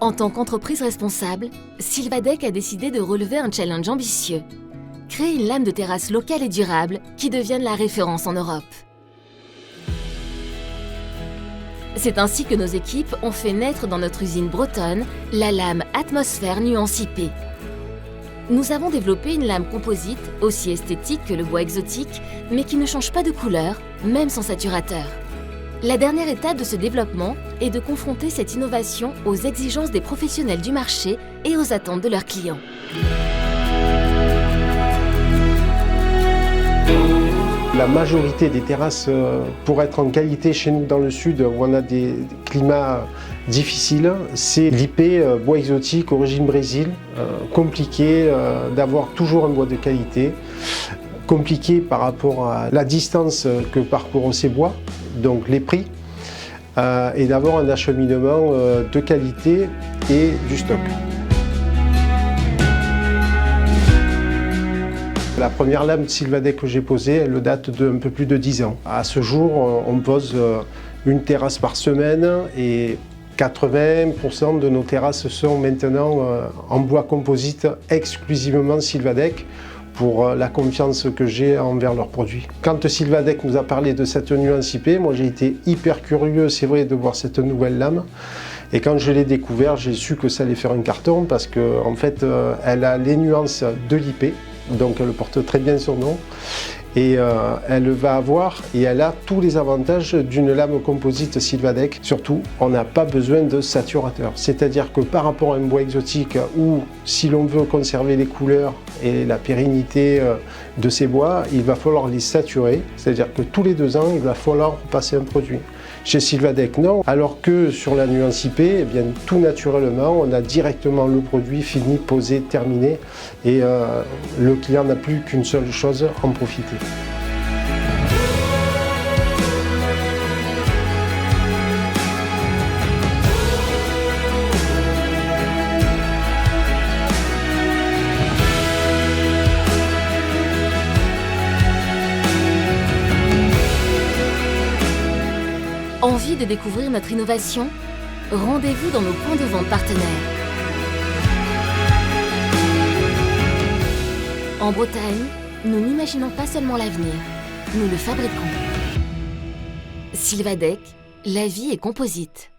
En tant qu'entreprise responsable, Sylvadec a décidé de relever un challenge ambitieux. Créer une lame de terrasse locale et durable qui devienne la référence en Europe. C'est ainsi que nos équipes ont fait naître dans notre usine bretonne la lame Atmosphère Nuance IP. Nous avons développé une lame composite aussi esthétique que le bois exotique, mais qui ne change pas de couleur, même sans saturateur. La dernière étape de ce développement est de confronter cette innovation aux exigences des professionnels du marché et aux attentes de leurs clients. La majorité des terrasses, pour être en qualité chez nous dans le sud, où on a des climats difficiles, c'est l'IP bois exotique origine Brésil, compliqué d'avoir toujours un bois de qualité, compliqué par rapport à la distance que parcourent ces bois, donc les prix, et d'avoir un acheminement de qualité et du stock. La première lame Sylvadec que j'ai posée, elle date d'un peu plus de 10 ans. À ce jour, on pose une terrasse par semaine et 80% de nos terrasses sont maintenant en bois composite exclusivement Sylvadec pour la confiance que j'ai envers leurs produits. Quand Sylvadec nous a parlé de cette nuance IP, moi j'ai été hyper curieux, c'est vrai, de voir cette nouvelle lame. Et quand je l'ai découvert, j'ai su que ça allait faire un carton parce qu'en fait, elle a les nuances de l'IP. Donc elle porte très bien son nom et elle va avoir et elle a tous les avantages d'une lame composite Sylvadec. Surtout, on n'a pas besoin de saturateur. C'est-à-dire que par rapport à un bois exotique où si l'on veut conserver les couleurs et la pérennité de ces bois, il va falloir les saturer. C'est-à-dire que tous les 2 ans, il va falloir passer un produit. Chez Sylvadec, non. Alors que sur la nuance IP, eh bien, tout naturellement, on a directement le produit fini, posé, terminé. Et le client n'a plus qu'une seule chose, en profiter. Envie de découvrir notre innovation? Rendez-vous dans nos points de vente partenaires. En Bretagne, nous n'imaginons pas seulement l'avenir, nous le fabriquons. Sylvadec, la vie est composite.